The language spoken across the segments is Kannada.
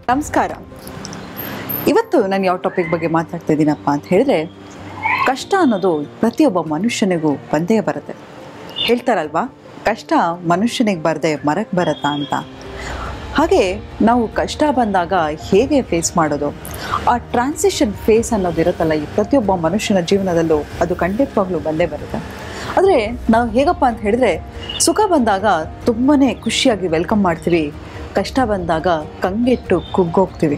ನಮಸ್ಕಾರ. ಇವತ್ತು ನಾನು ಯಾವ ಟಾಪಿಕ್ ಬಗ್ಗೆ ಮಾತಾಡ್ತಾ ಇದ್ದೀನಪ್ಪ ಅಂತ ಹೇಳಿದ್ರೆ, ಕಷ್ಟ ಅನ್ನೋದು ಪ್ರತಿಯೊಬ್ಬ ಮನುಷ್ಯನಿಗೂ ಬಂದೇ ಬರುತ್ತೆ. ಹೇಳ್ತಾರಲ್ವಾ, ಕಷ್ಟ ಮನುಷ್ಯನಿಗೆ ಬರದೆ ಮರಕ್ಕೆ ಬರುತ್ತಾ ಅಂತ. ಹಾಗೆ ನಾವು ಕಷ್ಟ ಬಂದಾಗ ಹೇಗೆ ಫೇಸ್ ಮಾಡೋದು, ಆ ಟ್ರಾನ್ಸಿಷನ್ ಫೇಸ್ ಅನ್ನೋದಿರುತ್ತಲ್ಲ, ಈ ಪ್ರತಿಯೊಬ್ಬ ಮನುಷ್ಯನ ಜೀವನದಲ್ಲೂ ಅದು ಖಂಡಿತವಾಗ್ಲೂ ಬಂದೇ ಬರುತ್ತೆ. ಆದರೆ ನಾವು ಹೇಗಪ್ಪ ಅಂತ ಹೇಳಿದ್ರೆ, ಸುಖ ಬಂದಾಗ ತುಂಬಾ ಖುಷಿಯಾಗಿ ವೆಲ್ಕಮ್ ಮಾಡ್ತೀವಿ, ಕಷ್ಟ ಬಂದಾಗ ಕಂಗೆಟ್ಟು ಕುಗ್ಗೋಗ್ತೀವಿ.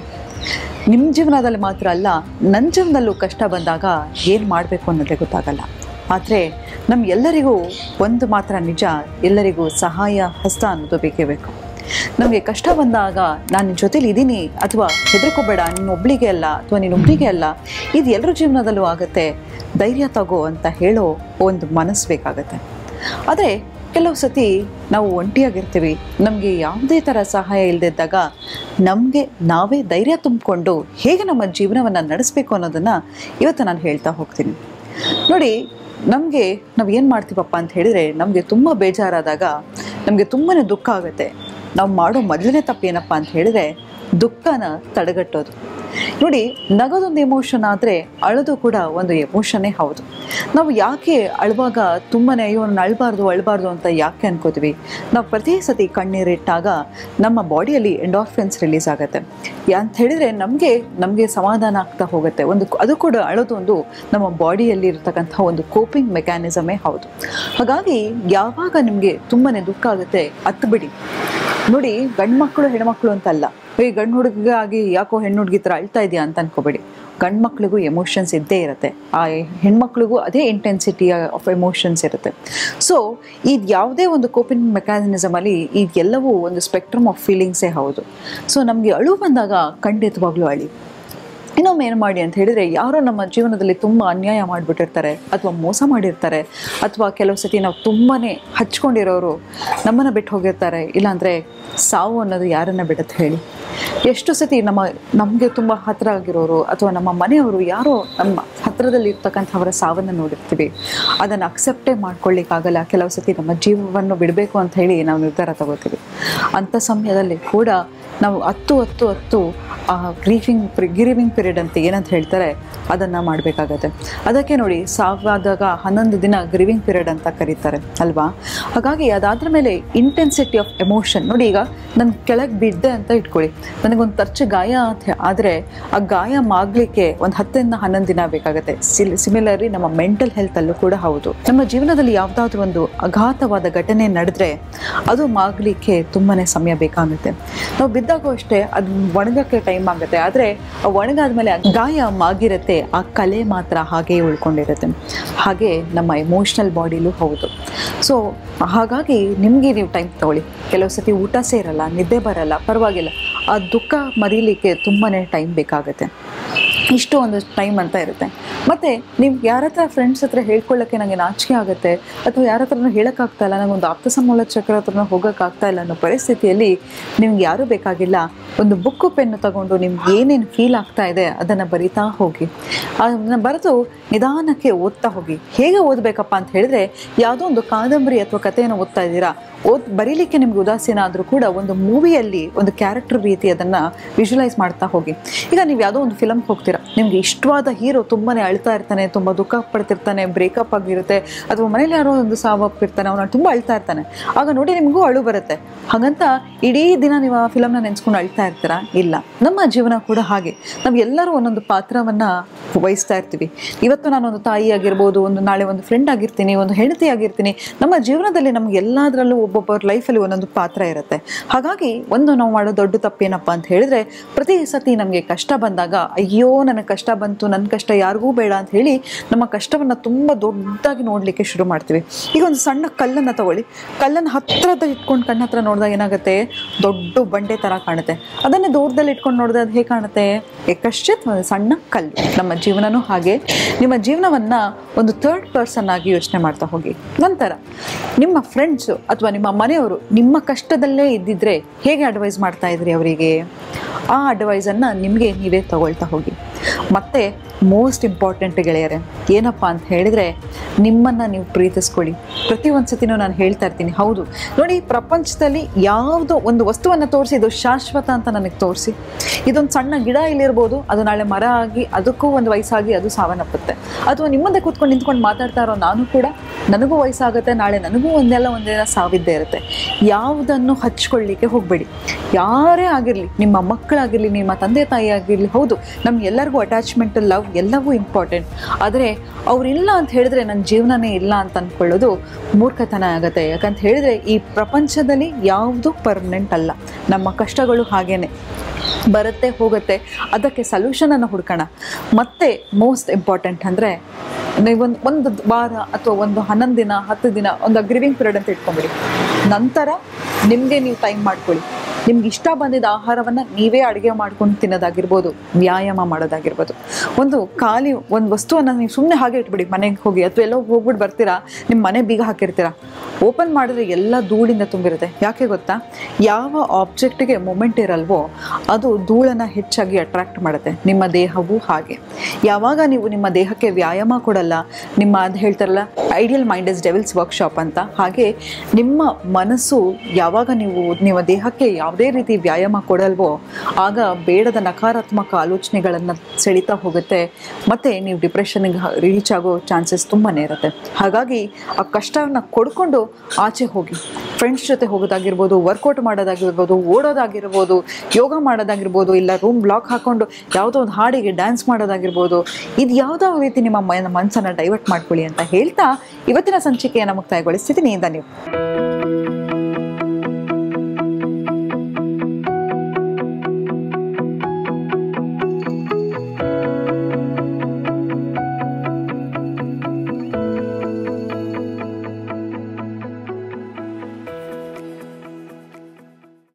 ನಿಮ್ಮ ಜೀವನದಲ್ಲಿ ಮಾತ್ರ ಅಲ್ಲ, ನನ್ನ ಜೀವನದಲ್ಲೂ ಕಷ್ಟ ಬಂದಾಗ ಏನು ಮಾಡಬೇಕು ಅನ್ನೋದೇ ಗೊತ್ತಾಗಲ್ಲ. ಆದರೆ ಎಲ್ಲರಿಗೂ ಒಂದು ಮಾತ್ರ ನಿಜ, ಎಲ್ಲರಿಗೂ ಸಹಾಯ ಹಸ್ತ ಅನ್ನೋದು ಬೇಕೇ ಬೇಕು. ನಮಗೆ ಕಷ್ಟ ಬಂದಾಗ ನಾನು ನಿನ್ನ ಜೊತೇಲಿ ಇದ್ದೀನಿ, ಅಥವಾ ಹೆದರ್ಕೋಬೇಡ, ನೀನೊಬ್ಬಳಿಗೆ ಅಲ್ಲ ಅಥವಾ ನೀನೊಬ್ಬಳಿಗೆ ಅಲ್ಲ, ಇದು ಎಲ್ಲರ ಜೀವನದಲ್ಲೂ ಆಗುತ್ತೆ, ಧೈರ್ಯ ತಗೋ ಅಂತ ಹೇಳೋ ಒಂದು ಮನಸ್ಸು ಬೇಕಾಗತ್ತೆ. ಆದರೆ ಕೆಲವು ಸತಿ ನಾವು ಒಂಟಿಯಾಗಿರ್ತೀವಿ, ನಮಗೆ ಯಾವುದೇ ಥರ ಸಹಾಯ ಇಲ್ಲದಿದ್ದಾಗ ನಮಗೆ ನಾವೇ ಧೈರ್ಯ ತುಂಬಿಕೊಂಡು ಹೇಗೆ ನಮ್ಮ ಜೀವನವನ್ನು ನಡೆಸಬೇಕು ಅನ್ನೋದನ್ನು ಇವತ್ತು ನಾನು ಹೇಳ್ತಾ ಹೋಗ್ತೀನಿ. ನೋಡಿ, ನಾವು ಏನು ಮಾಡ್ತೀವಪ್ಪ ಅಂತ ಹೇಳಿದರೆ, ನಮಗೆ ತುಂಬ ಬೇಜಾರಾದಾಗ, ನಮಗೆ ತುಂಬಾ ದುಃಖ ಆಗುತ್ತೆ. ನಾವು ಮಾಡೋ ಮೊದಲನೇ ತಪ್ಪು ಏನಪ್ಪ ಅಂತ ಹೇಳಿದರೆ, ದುಃಖನ ತಡೆಗಟ್ಟೋದು. ನೋಡಿ, ನಗೋದೊಂದು ಎಮೋಷನ್ ಆದರೆ ಅಳೋದು ಕೂಡ ಒಂದು ಎಮೋಷನ್ನೇ ಹೌದು. ನಾವು ಯಾಕೆ ಅಳುವಾಗ ತುಂಬಾ ಅಯ್ಯೋ ನಾನು ಅಳಬಾರ್ದು ಅಂತ ಯಾಕೆ ಅನ್ಕೋತೀವಿ? ನಾವು ಪ್ರತಿ ಸತಿ ಕಣ್ಣೀರಿಟ್ಟಾಗ ನಮ್ಮ ಬಾಡಿಯಲ್ಲಿ ಎಂಡಾರ್ಫಿನ್ಸ್ ರಿಲೀಸ್ ಆಗುತ್ತೆ ಅಂತ ಹೇಳಿದರೆ ನಮಗೆ ಸಮಾಧಾನ ಆಗ್ತಾ ಹೋಗುತ್ತೆ. ಅದು ಕೂಡ ಅಳೋದು ಒಂದು ನಮ್ಮ ಬಾಡಿಯಲ್ಲಿ ಇರತಕ್ಕಂಥ ಒಂದು ಕೋಪಿಂಗ್ ಮೆಕ್ಯಾನಿಸಮೇ ಹೌದು. ಹಾಗಾಗಿ ಯಾವಾಗ ನಿಮಗೆ ತುಂಬಾ ದುಃಖ ಆಗುತ್ತೆ, ಹತ್ತು ಬಿಡಿ. ನೋಡಿ, ಗಂಡು ಮಕ್ಕಳು ಹೆಣ್ಮಕ್ಳು ಅಂತಲ್ಲ, ಈ ಗಂಡು ಹುಡುಗ ಆಗಿ ಯಾಕೋ ಹೆಣ್ಣು ಹುಡುಗಿ ಥರ ಅಳ್ತಾ ಇದೆಯಾ ಅಂತ ಅನ್ಕೋಬೇಡಿ. ಗಂಡು ಮಕ್ಳಿಗೂ ಎಮೋಷನ್ಸ್ ಇದ್ದೇ ಇರುತ್ತೆ, ಆ ಹೆಣ್ಮಕ್ಳಿಗೂ ಅದೇ ಇಂಟೆನ್ಸಿಟಿ ಆಫ್ ಎಮೋಷನ್ಸ್ ಇರುತ್ತೆ. ಸೊ ಇದು ಯಾವುದೇ ಒಂದು ಕೋಪಿಂಗ್ ಮೆಕ್ಯಾನಿಸಮಲ್ಲಿ ಇದೆಲ್ಲವೂ ಒಂದು ಸ್ಪೆಕ್ಟ್ರಮ್ ಆಫ್ ಫೀಲಿಂಗ್ಸೇ ಹೌದು. ಸೊ ನಮಗೆ ಅಳು ಬಂದಾಗ ಖಂಡಿತವಾಗ್ಲೂ ಅಳಿ. ಇನ್ನೊಮ್ಮೆ ಏನು ಮಾಡಿ ಅಂತ ಹೇಳಿದರೆ, ಯಾರೋ ನಮ್ಮ ಜೀವನದಲ್ಲಿ ತುಂಬ ಅನ್ಯಾಯ ಮಾಡಿಬಿಟ್ಟಿರ್ತಾರೆ, ಅಥವಾ ಮೋಸ ಮಾಡಿರ್ತಾರೆ, ಅಥವಾ ಕೆಲವು ಸತಿ ನಾವು ತುಂಬಾ ಹಚ್ಕೊಂಡಿರೋರು ನಮ್ಮನ್ನು ಬಿಟ್ಟು ಹೋಗಿರ್ತಾರೆ. ಇಲ್ಲಾಂದರೆ ಸಾವು ಅನ್ನೋದು ಯಾರನ್ನು ಬಿಡುತ್ತೆ ಹೇಳಿ? ಎಷ್ಟು ಸತಿ ನಮಗೆ ತುಂಬ ಹತ್ತಿರ ಆಗಿರೋರು ಅಥವಾ ನಮ್ಮ ಮನೆಯವರು ಯಾರೋ ನಮ್ಮ ಹತ್ತಿರದಲ್ಲಿ ಇರ್ತಕ್ಕಂಥವರ ಸಾವನ್ನು ನೋಡಿರ್ತೀವಿ. ಅದನ್ನು ಅಕ್ಸೆಪ್ಟೇ ಮಾಡ್ಕೊಳ್ಳಿಕ್ಕಾಗಲ್ಲ. ಕೆಲವು ಸತಿ ನಮ್ಮ ಜೀವವನ್ನು ಬಿಡಬೇಕು ಅಂತ ಹೇಳಿ ನಾವು ನಿರ್ಧಾರ ತಗೋತೀವಿ. ಅಂಥ ಸಮಯದಲ್ಲಿ ಕೂಡ ನಾವು ಹತ್ತು ಆ ಗ್ರೀವಿಂಗ್ ಪೀರಿಯಡ್ ಅಂತ ಏನಂತ ಹೇಳ್ತಾರೆ, ಅದನ್ನು ಮಾಡಬೇಕಾಗತ್ತೆ. ಅದಕ್ಕೆ ನೋಡಿ, ಸಾವಾದಾಗ 11 ದಿನ ಗ್ರೀವಿಂಗ್ ಪೀರಿಯಡ್ ಅಂತ ಕರೀತಾರೆ ಅಲ್ವಾ? ಹಾಗಾಗಿ ಅದಾದ್ರ ಮೇಲೆ ಇಂಟೆನ್ಸಿಟಿ ಆಫ್ ಎಮೋಷನ್. ನೋಡಿ, ಈಗ ನಾನು ಕೆಳಗೆ ಬಿದ್ದೆ ಅಂತ ಇಟ್ಕೊಳ್ಳಿ, ನನಗೊಂದು ತರ್ಚು ಗಾಯ ಆದರೆ ಆ ಗಾಯ ಮಾಗಲಿಕ್ಕೆ ಒಂದು 10ರಿಂದ 11 ದಿನ ಬೇಕಾಗುತ್ತೆ. ಸಿಮಿಲರ್ಲಿ ನಮ್ಮ ಮೆಂಟಲ್ ಹೆಲ್ತಲ್ಲೂ ಕೂಡ ಹೌದು. ನಮ್ಮ ಜೀವನದಲ್ಲಿ ಯಾವುದಾದ್ರೂ ಒಂದು ಅಘಾತವಾದ ಘಟನೆ ನಡೆದ್ರೆ ಅದು ಮಾಗಲಿಕ್ಕೆ ತುಂಬಾ ಸಮಯ ಬೇಕಾಗುತ್ತೆ. ನಾವು ಬಿದ್ದಾಗೂ ಅಷ್ಟೇ, ಅದು ಒಣಗಕ್ಕೆ ಟೈಮ್ ಆಗುತ್ತೆ. ಆದರೆ ಆ ಒಣಗಾದ್ಮೇಲೆ ಗಾಯ ಮಾಗಿರುತ್ತೆ, ಆ ಕಲೆ ಮಾತ್ರ ಹಾಗೇ ಉಳ್ಕೊಂಡಿರುತ್ತೆ. ಹಾಗೆ ನಮ್ಮ ಎಮೋಷ್ನಲ್ ಬಾಡಿಲೂ ಹೌದು. ಸೊ ಹಾಗಾಗಿ ನಿಮಗೆ ನೀವು ಟೈಮ್ ತಗೊಳ್ಳಿ. ಕೆಲವು ಸತಿ ಊಟ ಸೇರಲ್ಲ, ನಿದ್ದೆ ಬರಲ್ಲ, ಪರವಾಗಿಲ್ಲ, ಆ ದುಃಖ ಮರೀಲಿಕ್ಕೆ ತುಂಬಾ ಟೈಮ್ ಬೇಕಾಗುತ್ತೆ. ಇಷ್ಟು ಒಂದು ಟೈಮ್ ಅಂತ ಇರುತ್ತೆ. ಮತ್ತು ನೀವು ಯಾರ ಹತ್ರ ಫ್ರೆಂಡ್ಸ್ ಹತ್ರ ಹೇಳ್ಕೊಳ್ಳೋಕ್ಕೆ ನನಗೆ ನಾಚಿಕೆ ಆಗುತ್ತೆ, ಅಥವಾ ಯಾರ ಹತ್ರನೂ ಹೇಳೋಕ್ಕಾಗ್ತಾಯಿಲ್ಲ, ನನಗೊಂದು ಆಪ್ತ ಸಮಾಲೋಚಕರ ಹತ್ರನೂ ಹೋಗೋಕ್ಕಾಗ್ತಾಯಿಲ್ಲ ಅನ್ನೋ ಪರಿಸ್ಥಿತಿಯಲ್ಲಿ ನಿಮ್ಗೆ ಯಾರೂ ಬೇಕಾಗಿಲ್ಲ. ಒಂದು ಬುಕ್ಕು ಪೆನ್ನು ತಗೊಂಡು ನಿಮ್ಗೆ ಏನೇನು ಫೀಲ್ ಆಗ್ತಾ ಇದೆ ಅದನ್ನು ಬರಿತಾ ಹೋಗಿ. ಅದನ್ನು ಬರೆದು ನಿಧಾನಕ್ಕೆ ಓದ್ತಾ ಹೋಗಿ. ಹೇಗೆ ಓದಬೇಕಪ್ಪ ಅಂತ ಹೇಳಿದ್ರೆ, ಯಾವುದೋ ಒಂದು ಕಾದಂಬರಿ ಅಥವಾ ಕಥೆಯನ್ನು ಓದ್ತಾ ಇದ್ದೀರಾ, ಬರೀಲಿಕ್ಕೆ ನಿಮ್ಗೆ ಉದಾಸೀನ ಆದರೂ ಕೂಡ ಒಂದು ಮೂವಿಯಲ್ಲಿ ಒಂದು ಕ್ಯಾರೆಕ್ಟರ್ ರೀತಿ ಅದನ್ನು ವಿಜುವಲೈಸ್ ಮಾಡ್ತಾ ಹೋಗಿ. ಈಗ ನೀವು ಯಾವುದೋ ಒಂದು ಫಿಲಮ್ಗೆ ಹೋಗ್ತೀರಾ, ನಿಮ್ಗೆ ಇಷ್ಟವಾದ ಹೀರೋ ತುಂಬಾ ಅಳ್ತಾ ಇರ್ತಾನೆ, ತುಂಬ ದುಃಖ ಪಡ್ತಿರ್ತಾನೆ, ಬ್ರೇಕಪ್ ಆಗಿರುತ್ತೆ, ಅಥವಾ ಮನೇಲಿ ಯಾರೋ ಒಂದು ಸಾವಪ್ಪಿರ್ತಾನೆ, ಅವನು ತುಂಬ ಅಳ್ತಾ ಇರ್ತಾನೆ. ಆಗ ನೋಡಿ ನಿಮಗೂ ಅಳು ಬರುತ್ತೆ. ಹಾಗಂತ ಇಡೀ ದಿನ ನೀವು ಆ ಫಿಲಮ್ನ ನೆನೆಸ್ಕೊಂಡು ಅಳ್ತಾ ಇರ್ತೀರಾ? ಇಲ್ಲ. ನಮ್ಮ ಜೀವನ ಕೂಡ ಹಾಗೆ. ನಾವು ಎಲ್ಲರೂ ಒಂದೊಂದು ಪಾತ್ರವನ್ನು ವಹಿಸ್ತಾ ಇರ್ತೀವಿ. ಇವತ್ತು ನಾನೊಂದು ತಾಯಿ ಆಗಿರ್ಬೋದು, ನಾಳೆ ಒಂದು ಫ್ರೆಂಡ್ ಆಗಿರ್ತೀನಿ, ಒಂದು ಹೆಂಡತಿ ಆಗಿರ್ತೀನಿ. ನಮ್ಮ ಜೀವನದಲ್ಲಿ ನಮ್ಗೆ ಎಲ್ಲದರಲ್ಲೂ ಒಬ್ಬೊಬ್ಬರ ಲೈಫಲ್ಲಿ ಒಂದೊಂದು ಪಾತ್ರ ಇರುತ್ತೆ. ಹಾಗಾಗಿ ನಾವು ಮಾಡೋ ದೊಡ್ಡ ತಪ್ಪೇನಪ್ಪ ಅಂತ ಹೇಳಿದ್ರೆ, ಪ್ರತಿ ಸತಿ ನಮಗೆ ಕಷ್ಟ ಬಂದಾಗ ಅಯ್ಯೋ ನನಗೆ ಕಷ್ಟ ಬಂತು, ನನ್ನ ಕಷ್ಟ ಯಾರಿಗೂ ಬೇಡ ಅಂತ ಹೇಳಿ ನಮ್ಮ ಕಷ್ಟವನ್ನು ತುಂಬ ದೊಡ್ಡದಾಗಿ ನೋಡಲಿಕ್ಕೆ ಶುರು ಮಾಡ್ತೀವಿ. ಈಗ ಒಂದು ಸಣ್ಣ ಕಲ್ಲನ್ನು ತಗೊಳ್ಳಿ, ಕಲ್ಲನ್ನು ಹತ್ತಿರದಲ್ಲಿ ಇಟ್ಕೊಂಡು ಕಣ್ಣ ಹತ್ರ ನೋಡಿದಾಗ ಏನಾಗುತ್ತೆ, ದೊಡ್ಡ ಬಂಡೆ ಥರ ಕಾಣುತ್ತೆ. ಅದನ್ನೇ ದೂರದಲ್ಲಿ ಇಟ್ಕೊಂಡು ನೋಡಿದ್ರೆ ಅದು ಹೇಗೆ ಕಾಣುತ್ತೆ? ಕಶ್ಚಿತ್ ಒಂದು ಸಣ್ಣ ಕಲ್ಲು. ನಮ್ಮ ಜೀವನನೂ ಹಾಗೆ. ನಿಮ್ಮ ಜೀವನವನ್ನು ಒಂದು ಥರ್ಡ್ ಪರ್ಸನ್ ಆಗಿ ಯೋಚನೆ ಮಾಡ್ತಾ ಹೋಗಿ. ನಂತರ ನಿಮ್ಮ ಫ್ರೆಂಡ್ಸು ಅಥವಾ ನಿಮ್ಮ ಮನೆಯವರು ನಿಮ್ಮ ಕಷ್ಟದಲ್ಲೇ ಇದ್ದಿದ್ರೆ ಹೇಗೆ ಅಡ್ವೈಸ್ ಮಾಡ್ತಾ ಇದ್ರಿ ಅವರಿಗೆ, ಆ ಅಡ್ವೈಸನ್ನು ನಿಮಗೆ ನೀವೇ ತಗೊಳ್ತಾ ಹೋಗಿ. ಮತ್ತು ಮೋಸ್ಟ್ ಇಂಪಾರ್ಟೆಂಟ್ ಗೆಳೆಯರೆ ಏನಪ್ಪ ಅಂತ ಹೇಳಿದರೆ, ನಿಮ್ಮನ್ನು ನೀವು ಪ್ರೀತಿಸ್ಕೊಳ್ಳಿ. ಪ್ರತಿಯೊಂದು ಸತಿನೂ ನಾನು ಹೇಳ್ತಾ ಇರ್ತೀನಿ, ಹೌದು ನೋಡಿ, ಪ್ರಪಂಚದಲ್ಲಿ ಯಾವುದೋ ಒಂದು ವಸ್ತುವನ್ನು ತೋರಿಸಿ ಇದು ಶಾಶ್ವತ ಅಂತ ನನಗೆ ತೋರಿಸಿ. ಇದೊಂದು ಸಣ್ಣ ಗಿಡ ಇಲ್ಲಿರ್ಬೋದು, ಅದು ನಾಳೆ ಮರ ಆಗಿ ಅದಕ್ಕೂ ಒಂದು ವಯಸ್ಸಾಗಿ ಅದು ಸಾವನ್ನಪ್ಪುತ್ತೆ. ಅಥವಾ ನಿಮ್ಮಂದೆ ಕೂತ್ಕೊಂಡು ನಿಂತ್ಕೊಂಡು ಮಾತಾಡ್ತಾ ಇರೋ ನಾನು ಕೂಡ, ನನಗೂ ವಯಸ್ಸಾಗುತ್ತೆ, ನಾಳೆ ನನಗೂ ಒಂದಿನ ಸಾವಿದ್ದೇ ಇರುತ್ತೆ. ಯಾವುದನ್ನು ಹಚ್ಕೊಳ್ಳಿಕ್ಕೆ ಹೋಗಬೇಡಿ. ಯಾರೇ ಆಗಿರಲಿ, ನಿಮ್ಮ ಮಕ್ಕಳಾಗಿರಲಿ, ನಿಮ್ಮ ತಂದೆ ತಾಯಿ ಆಗಿರಲಿ, ಹೌದು ನಮ್ಗೆಲ್ಲರಿಗೂ ಅಟ್ಯಾಚ್ಮೆಂಟ್, ಲವ್ ಎಲ್ಲವೂ ಇಂಪಾರ್ಟೆಂಟ್. ಆದರೆ ಅವರಿಲ್ಲ ಅಂತ ಹೇಳಿದ್ರೆ ನನ್ನ ಜೀವನನೇ ಇಲ್ಲ ಅಂತ ಅಂದ್ಕೊಳ್ಳೋದು ಮೂರ್ಖತನ ಆಗುತ್ತೆ. ಯಾಕಂತ ಹೇಳಿದ್ರೆ ಈ ಪ್ರಪಂಚದಲ್ಲಿ ಯಾವುದು ಪರ್ಮನೆಂಟ್ ಅಲ್ಲ. ನಮ್ಮ ಕಷ್ಟಗಳು ಹಾಗೇನೆ ಬರುತ್ತೆ ಹೋಗುತ್ತೆ, ಅದಕ್ಕೆ ಸೊಲ್ಯೂಷನನ್ನು ಹುಡ್ಕೋಣ. ಮತ್ತು ಮೋಸ್ಟ್ ಇಂಪಾರ್ಟೆಂಟ್ ಅಂದರೆ, ಒಂದು ವಾರ ಅಥವಾ ಒಂದು 11 ದಿನ 10 ದಿನ ಒಂದು ಗ್ರೀವಿಂಗ್ ಪೀರಿಯಡ್ ಅಂತ ಇಟ್ಕೊಂಬಿಡಿ. ನಂತರ ನಿಮಗೆ ನೀವು ಟೈಮ್ ಮಾಡ್ಕೊಳ್ಳಿ. ನಿಮ್ಗೆ ಇಷ್ಟ ಬಂದಿದ್ದ ಆಹಾರವನ್ನು ನೀವೇ ಅಡುಗೆ ಮಾಡ್ಕೊಂಡು ತಿನ್ನೋದಾಗಿರ್ಬೋದು, ವ್ಯಾಯಾಮ ಮಾಡೋದಾಗಿರ್ಬೋದು. ಒಂದು ವಸ್ತುವನ್ನು ನೀವು ಸುಮ್ಮನೆ ಹಾಗೆ ಇಟ್ಬಿಡಿ ಮನೆಗೆ ಹೋಗಿ, ಅಥವಾ ಎಲ್ಲೋ ಹೋಗ್ಬಿಟ್ಟು ಬರ್ತೀರಾ, ನಿಮ್ಮ ಮನೆ ಬೀಗ ಹಾಕಿರ್ತೀರಾ, ಓಪನ್ ಮಾಡಿದ್ರೆ ಎಲ್ಲ ಧೂಳಿಂದ ತುಂಬಿರುತ್ತೆ. ಯಾಕೆ ಗೊತ್ತಾ? ಯಾವ ಆಬ್ಜೆಕ್ಟಿಗೆ ಮೊಮೆಂಟ್ ಇರಲ್ವೋ ಅದು ಧೂಳನ್ನು ಹೆಚ್ಚಾಗಿ ಅಟ್ರಾಕ್ಟ್ ಮಾಡುತ್ತೆ. ನಿಮ್ಮ ದೇಹವೂ ಹಾಗೆ. ಯಾವಾಗ ನೀವು ನಿಮ್ಮ ದೇಹಕ್ಕೆ ವ್ಯಾಯಾಮ ಕೊಡಲ್ಲ, ಅದು ಹೇಳ್ತಾರಲ್ಲ ideal mind is devils workshop ಅಂತ, ಹಾಗೆ ನಿಮ್ಮ ಮನಸ್ಸು ಯಾವಾಗ ನಿಮ್ಮ ದೇಹಕ್ಕೆ ಯಾವುದೇ ರೀತಿ ವ್ಯಾಯಾಮ ಕೊಡಲ್ವೋ ಆಗ ಬೇಡದ ನಕಾರಾತ್ಮಕ ಆಲೋಚನೆಗಳನ್ನು ಸೆಳೀತಾ ಹೋಗುತ್ತೆ. ಮತ್ತು ನೀವು ಡಿಪ್ರೆಷನ್ಗೆ ರೀಚ್ ಆಗೋ ಚಾನ್ಸಸ್ ತುಂಬಾ ಇರುತ್ತೆ. ಹಾಗಾಗಿ ಆ ಕಷ್ಟವನ್ನು ಕೊಡ್ಕೊಂಡು ಆಚೆ ಹೋಗಿ, ಫ್ರೆಂಡ್ಸ್ ಜೊತೆ ಹೋಗೋದಾಗಿರ್ಬೋದು, ವರ್ಕೌಟ್ ಮಾಡೋದಾಗಿರ್ಬೋದು, ಓಡೋದಾಗಿರ್ಬೋದು, ಯೋಗ ಮಾಡೋದಾಗಿರ್ಬೋದು, ಇಲ್ಲ ರೂಮ್ ಬ್ಲಾಕ್ ಹಾಕ್ಕೊಂಡು ಯಾವುದೋ ಒಂದು ಹಾಡಿಗೆ ಡ್ಯಾನ್ಸ್ ಮಾಡೋದಾಗಿರ್ಬೋದು. ಇದು ಯಾವುದೋ ರೀತಿ ನಿಮ್ಮ ಮನಸ್ಸನ್ನು ಡೈವರ್ಟ್ ಮಾಡ್ಕೊಳ್ಳಿ ಅಂತ ಹೇಳ್ತಾ ಇವತ್ತಿನ ಸಂಚಿಕೆಯನ್ನು ಮುಕ್ತಾಯಗೊಳಿಸ್ತಿದ್ದೀನಿ. ಧನ್ಯವಾದ.